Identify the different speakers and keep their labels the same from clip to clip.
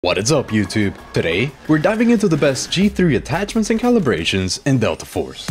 Speaker 1: What is up, YouTube? Today, we're diving into the best G3 attachments and calibrations in Delta Force.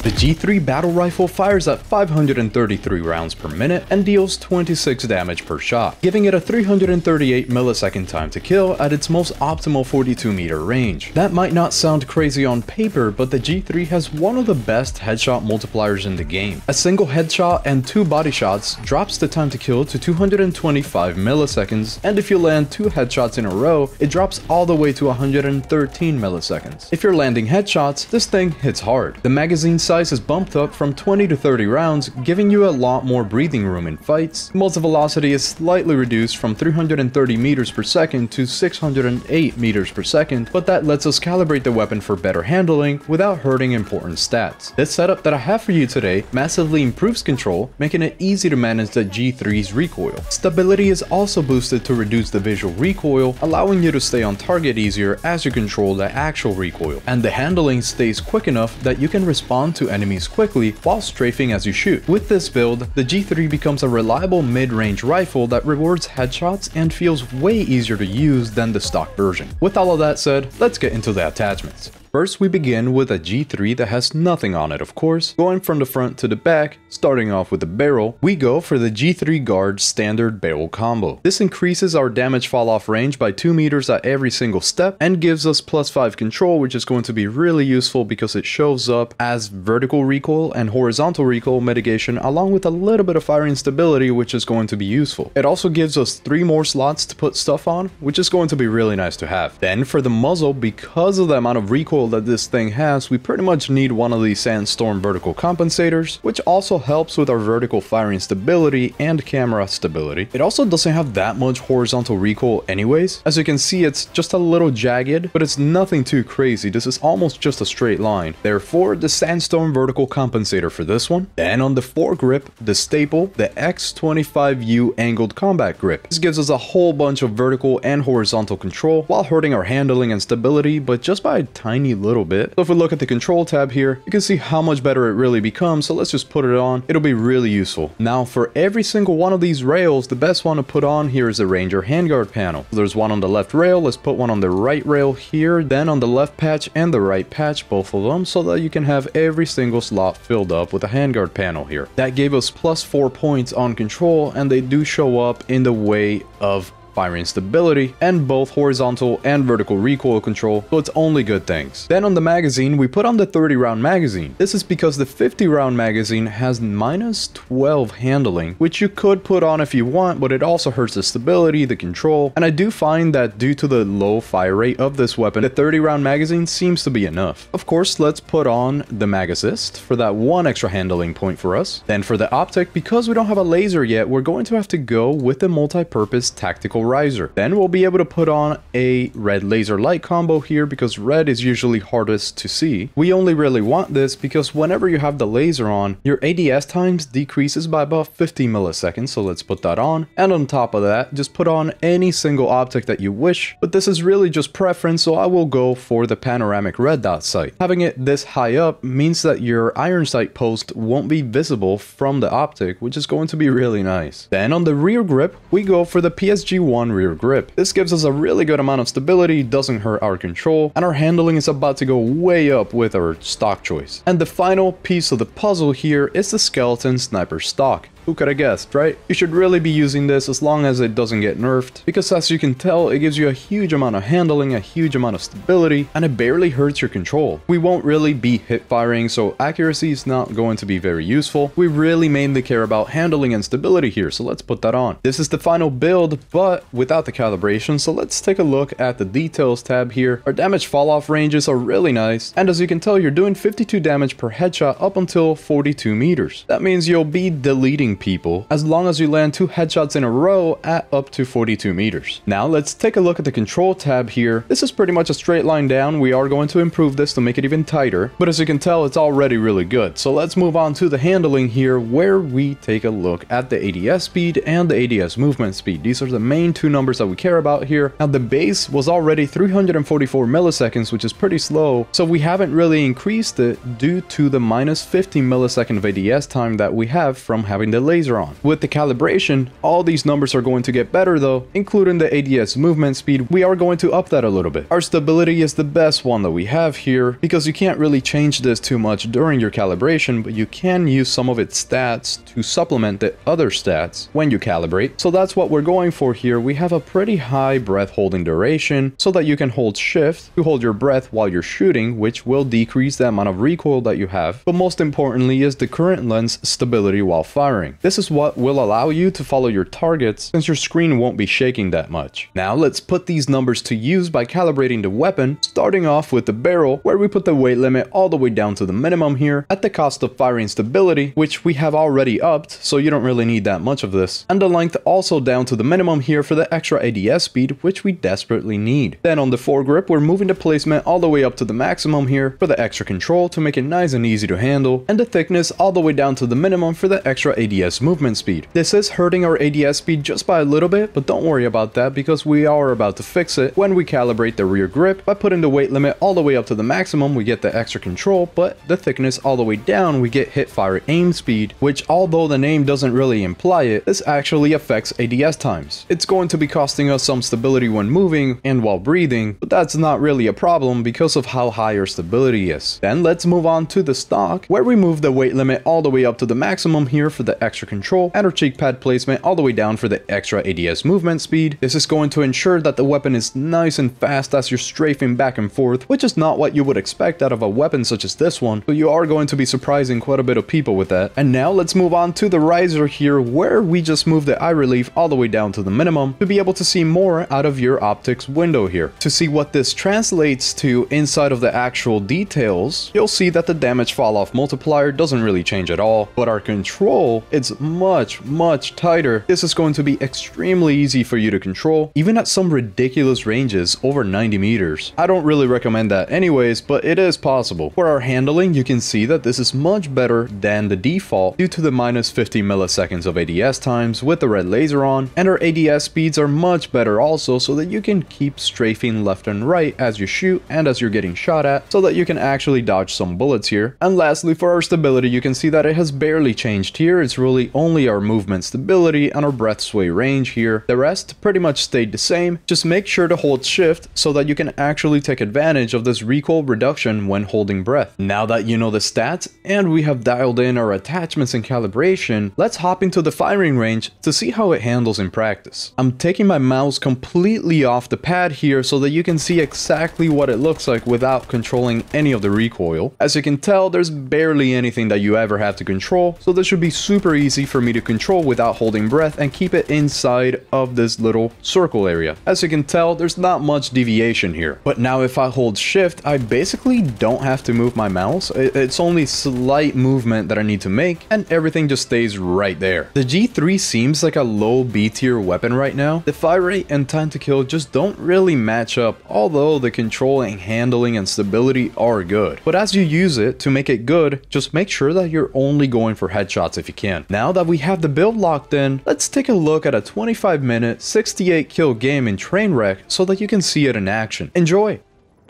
Speaker 1: The G3 battle rifle fires at 533 rounds per minute and deals 26 damage per shot, giving it a 338 millisecond time to kill at its most optimal 42 meter range. That might not sound crazy on paper, but the G3 has one of the best headshot multipliers in the game. A single headshot and 2 body shots drops the time to kill to 225 milliseconds, and if you land 2 headshots in a row, it drops all the way to 113 milliseconds. If you're landing headshots, this thing hits hard. The magazine size is bumped up from 20 to 30 rounds, giving you a lot more breathing room in fights. Muzzle velocity is slightly reduced from 330 meters per second to 608 meters per second, but that lets us calibrate the weapon for better handling without hurting important stats. This setup that I have for you today massively improves control, making it easy to manage the G3's recoil. Stability is also boosted to reduce the visual recoil, allowing you to stay on target easier as you control the actual recoil. And the handling stays quick enough that you can respond to enemies quickly while strafing as you shoot. With this build, the G3 becomes a reliable mid-range rifle that rewards headshots and feels way easier to use than the stock version. With all of that said, let's get into the attachments. First, we begin with a G3 that has nothing on it, of course. Going from the front to the back, starting off with the barrel, we go for the G3 Guard standard barrel combo. This increases our damage fall off range by 2 meters at every single step and gives us +5 control, which is going to be really useful because it shows up as vertical recoil and horizontal recoil mitigation along with a little bit of firing stability, which is going to be useful. It also gives us 3 more slots to put stuff on, which is going to be really nice to have. Then for the muzzle, because of the amount of recoil that this thing has, we pretty much need one of these Sandstorm vertical compensators, which also helps with our vertical firing stability and camera stability. It also doesn't have that much horizontal recoil anyways. As you can see, it's just a little jagged, but it's nothing too crazy. This is almost just a straight line. Therefore, the Sandstorm vertical compensator for this one. Then on the foregrip, the staple, the X25U angled combat grip. This gives us a whole bunch of vertical and horizontal control while hurting our handling and stability, but just by a tiny little bit. So if we look at the control tab here, you can see how much better it really becomes, so let's just put it on. It'll be really useful. Now for every single one of these rails, the best one to put on here is the Ranger handguard panel. So there's one on the left rail, let's put one on the right rail here, then on the left patch and the right patch, both of them, so that you can have every single slot filled up with a handguard panel here. That gave us +4 points on control, and they do show up in the way of firing stability and both horizontal and vertical recoil control, so it's only good things. Then on the magazine, we put on the 30 round magazine. This is because the 50 round magazine has -12 handling, which you could put on if you want, but it also hurts the stability, the control, and I do find that due to the low fire rate of this weapon, the 30 round magazine seems to be enough. Of course, let's put on the mag assist for that 1 extra handling point for us. Then for the optic, because we don't have a laser yet, we're going to have to go with the multi-purpose tactical riser. Then we'll be able to put on a red laser light combo here because red is usually hardest to see. We only really want this because whenever you have the laser on, your ADS times decreases by about 50 milliseconds, so let's put that on. And on top of that, just put on any single optic that you wish, but this is really just preference, so I will go for the panoramic red dot sight. Having it this high up means that your iron sight post won't be visible from the optic, which is going to be really nice. Then on the rear grip, we go for the PSG-1 rear grip. This gives us a really good amount of stability, doesn't hurt our control, and our handling is about to go way up with our stock choice. And the final piece of the puzzle here is the skeleton sniper stock. Who could have guessed, right? You should really be using this as long as it doesn't get nerfed, because as you can tell, it gives you a huge amount of handling, a huge amount of stability, and it barely hurts your control. We won't really be hip firing, so accuracy is not going to be very useful. We really mainly care about handling and stability here, so let's put that on. This is the final build, but without the calibration, so let's take a look at the details tab here. Our damage fall off ranges are really nice, and as you can tell, you're doing 52 damage per headshot up until 42 meters. That means you'll be deleting killing people as long as you land 2 headshots in a row at up to 42 meters. Now let's take a look at the control tab here. This is pretty much a straight line down. We are going to improve this to make it even tighter, but as you can tell, it's already really good. So let's move on to the handling here, where we take a look at the ADS speed and the ADS movement speed. These are the main 2 numbers that we care about here. Now the base was already 344 milliseconds, which is pretty slow, so we haven't really increased it due to the minus 15 millisecond of ADS time that we have from having the laser on. With the calibration, all these numbers are going to get better though, including the ADS movement speed. We are going to up that a little bit. Our stability is the best one that we have here, because you can't really change this too much during your calibration, but you can use some of its stats to supplement the other stats when you calibrate. So that's what we're going for here. We have a pretty high breath holding duration so that you can hold shift to hold your breath while you're shooting, which will decrease the amount of recoil that you have. But most importantly is the current lens stability while firing. This is what will allow you to follow your targets since your screen won't be shaking that much. Now let's put these numbers to use by calibrating the weapon, starting off with the barrel, where we put the weight limit all the way down to the minimum here at the cost of firing stability, which we have already upped, so you don't really need that much of this, and the length also down to the minimum here for the extra ADS speed, which we desperately need. Then on the foregrip, we're moving the placement all the way up to the maximum here for the extra control to make it nice and easy to handle, and the thickness all the way down to the minimum for the extra ADS movement speed. This is hurting our ADS speed just by a little bit, but don't worry about that because we are about to fix it when we calibrate the rear grip. By putting the weight limit all the way up to the maximum, we get the extra control, but the thickness all the way down, we get hip fire aim speed, which although the name doesn't really imply it, this actually affects ADS times. It's going to be costing us some stability when moving and while breathing, but that's not really a problem because of how high our stability is. Then let's move on to the stock, where we move the weight limit all the way up to the maximum here for the extra control, and our cheek pad placement all the way down for the extra ADS movement speed. This is going to ensure that the weapon is nice and fast as you're strafing back and forth, which is not what you would expect out of a weapon such as this one, but you are going to be surprising quite a bit of people with that. And now let's move on to the riser here, where we just move the eye relief all the way down to the minimum to be able to see more out of your optics window here. To see what this translates to inside of the actual details, you'll see that the damage fall off multiplier doesn't really change at all, but our control is much tighter. This is going to be extremely easy for you to control, even at some ridiculous ranges over 90 meters. I don't really recommend that anyways, but it is possible. For our handling, you can see that this is much better than the default due to the minus 50 milliseconds of ADS times with the red laser on, and our ADS speeds are much better also, so that you can keep strafing left and right as you shoot and as you're getting shot at, so that you can actually dodge some bullets here. And lastly, for our stability, you can see that it has barely changed here. It's really only our movement stability and our breath sway range here. The rest pretty much stayed the same. Just make sure to hold shift so that you can actually take advantage of this recoil reduction when holding breath. Now that you know the stats and we have dialed in our attachments and calibration, let's hop into the firing range to see how it handles in practice. I'm taking my mouse completely off the pad here so that you can see exactly what it looks like without controlling any of the recoil. As you can tell, there's barely anything that you ever have to control, so this should be super easy for me to control without holding breath and keep it inside of this little circle area. As you can tell, there's not much deviation here. But now if I hold shift, I basically don't have to move my mouse. It's only slight movement that I need to make, and everything just stays right there. The G3 seems like a low B tier weapon right now. The fire rate and time to kill just don't really match up, although the control and handling and stability are good. But as you use it to make it good, just make sure that you're only going for headshots if you can. Now that we have the build locked in, let's take a look at a 25-minute, 68 kill game in Trainwreck so that you can see it in action. Enjoy!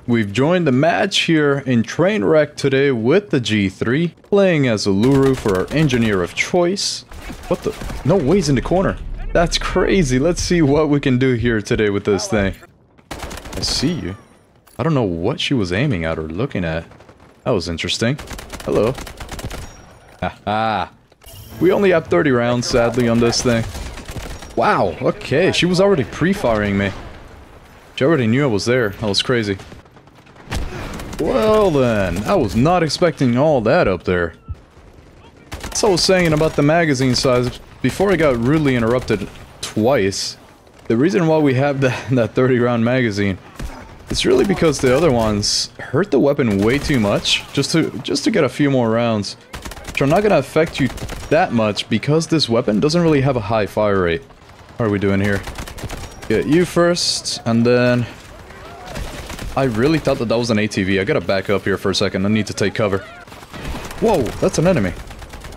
Speaker 1: We've joined the match here in Trainwreck today with the G3, playing as Uluru for our engineer of choice. What the? No way, he's in the corner. That's crazy. Let's see what we can do here today with this thing. I see you. I don't know what she was aiming at or looking at. That was interesting. Hello. Haha. We only have 30 rounds, sadly, on this thing. Wow, okay. She was already pre-firing me. She already knew I was there. That was crazy. Well then, I was not expecting all that up there. So I was saying about the magazine size, before I got rudely interrupted twice, the reason why we have that 30 round magazine, it's really because the other ones hurt the weapon way too much, just to get a few more rounds. which are not gonna affect you that much because this weapon doesn't really have a high fire rate. What are we doing here? Get you first, and then... I really thought that was an ATV. I gotta back up here for a second. I need to take cover. Whoa, that's an enemy.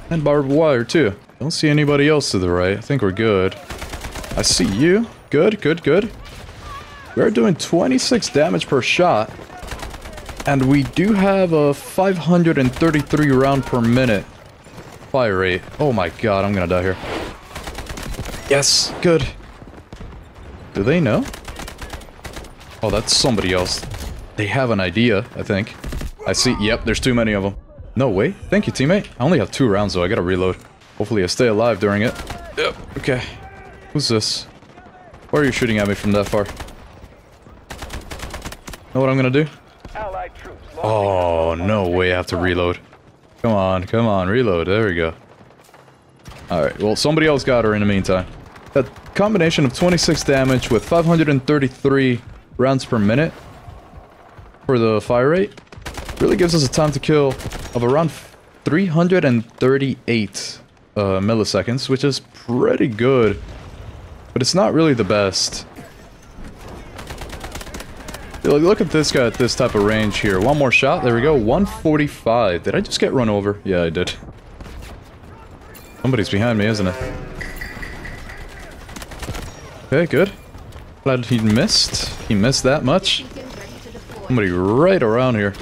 Speaker 1: And barbed wire, too. Don't see anybody else to the right. I think we're good. I see you. Good, good, good. We're doing 26 damage per shot. And we do have a 533 round per minute fire rate. Oh my god, I'm gonna die here. Yes, good. Do they know? Oh, that's somebody else. They have an idea, I think. I see. Yep, there's too many of them. No way. Thank you, teammate. I only have 2 rounds, though. I gotta reload. Hopefully I stay alive during it. Yep, okay. Who's this? Why are you shooting at me from that far? Know what I'm gonna do? Oh, no way I have to reload. Come on, reload. There we go. Alright, well, somebody else got her in the meantime. That combination of 26 damage with 533 rounds per minute for the fire rate really gives us a time to kill of around 338 milliseconds, which is pretty good, but it's not really the best. Look at this guy at this type of range here. One more shot. There we go. 145. Did I just get run over? Yeah, I did. Somebody's behind me, isn't it? Okay, good. Glad he missed. He missed that much. Somebody right around here.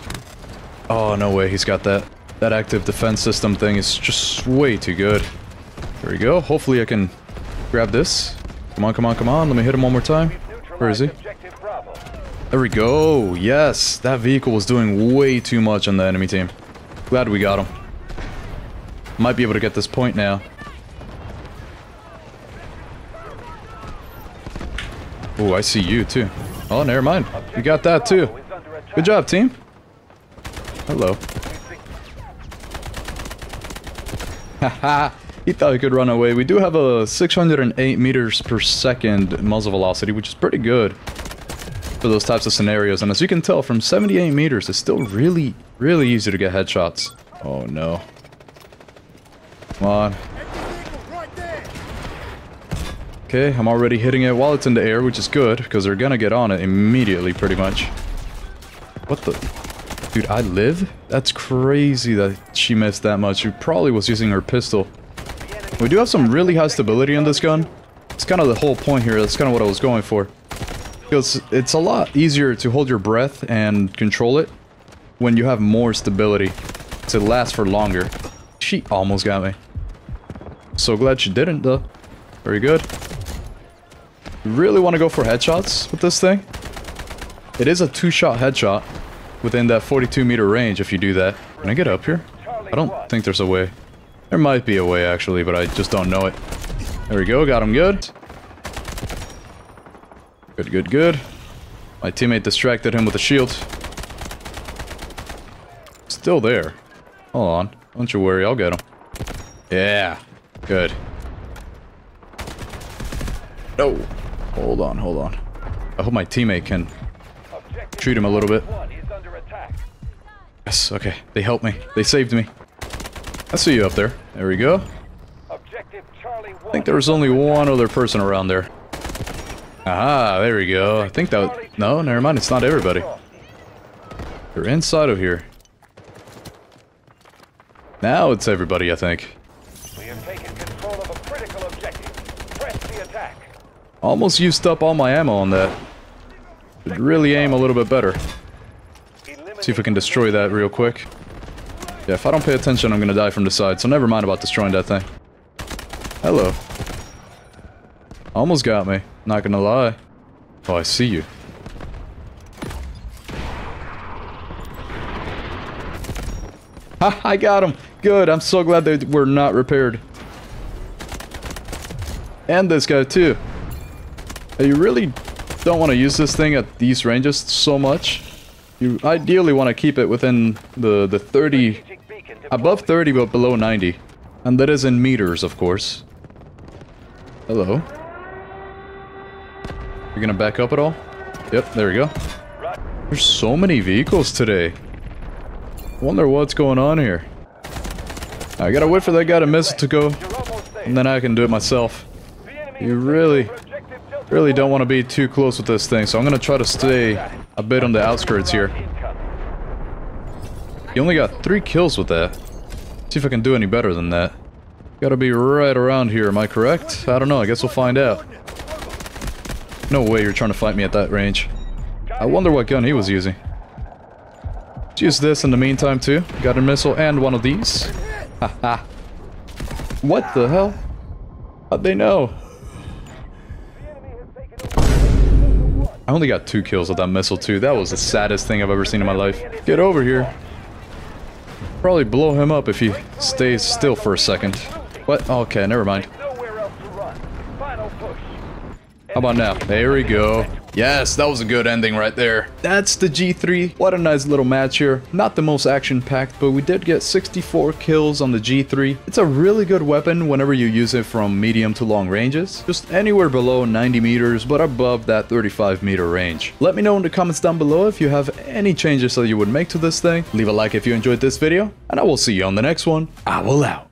Speaker 1: Oh, no way. He's got that. That active defense system thing is just way too good. There we go. Hopefully I can grab this. Come on, come on, come on. Let me hit him one more time. Where is he? There we go. Yes, that vehicle was doing way too much on the enemy team. Glad we got him. Might be able to get this point now. Oh, I see you too. Oh, never mind. We got that too. Good job, team. Hello. Haha. He thought he could run away. We do have a 608 meters per second muzzle velocity, which is pretty good for those types of scenarios, and as you can tell from 78 meters, it's still really easy to get headshots. Oh no. Come on. Okay, I'm already hitting it while it's in the air, which is good, because they're gonna get on it immediately, pretty much. What the... Dude, I live? That's crazy that she missed that much. She probably was using her pistol. We do have some really high stability on this gun. It's kind of the whole point here. That's kind of what I was going for. Because it's a lot easier to hold your breath and control it when you have more stability to last for longer. She almost got me. So glad she didn't, though. Very good. You really want to go for headshots with this thing? It is a 2-shot headshot within that 42-meter range if you do that. Can I get up here? I don't think there's a way. There might be a way, actually, but I just don't know it. There we go. Got him good. Good, good, good. My teammate distracted him with a shield. Still there. Hold on. Don't you worry, I'll get him. Yeah. Good. No. Hold on, hold on. I hope my teammate can treat him a little bit. Yes, okay. They helped me. They saved me. I see you up there. There we go. I think there was only one other person around there. Aha, there we go. I think that... No, never mind. It's not everybody. They're inside of here. Now it's everybody, I think. We have taken control of a critical objective. Press the attack. Almost used up all my ammo on that. Should really aim a little bit better. See if we can destroy that real quick. Yeah, if I don't pay attention, I'm gonna die from the side, so never mind about destroying that thing. Hello. Almost got me. Not gonna lie. Oh, I see you. Ha! I got him! Good, I'm so glad they were not repaired. And this guy too. You really don't want to use this thing at these ranges so much. You ideally want to keep it within the 30... Above 30 but below 90. And that is in meters, of course. Hello. You're gonna back up at all? Yep, there we go. There's so many vehicles today. I wonder what's going on here. I gotta wait for that guy to miss it to go, and then I can do it myself. You really don't want to be too close with this thing, so I'm gonna try to stay a bit on the outskirts here. You only got 3 kills with that. See if I can do any better than that. Gotta be right around here, am I correct? I don't know, I guess we'll find out. No way you're trying to fight me at that range. I wonder what gun he was using. Let's use this in the meantime too. Got a missile and one of these. Haha. What the hell? How'd they know? I only got 2 kills with that missile too. That was the saddest thing I've ever seen in my life. Get over here. Probably blow him up if he stays still for a second. What? Okay, never mind. How about now? There we go. Yes, that was a good ending right there. That's the G3. What a nice little match here. Not the most action-packed, but we did get 64 kills on the G3. It's a really good weapon whenever you use it from medium to long ranges. Just anywhere below 90 meters, but above that 35-meter range. Let me know in the comments down below if you have any changes that you would make to this thing. Leave a like if you enjoyed this video, and I will see you on the next one. I will out.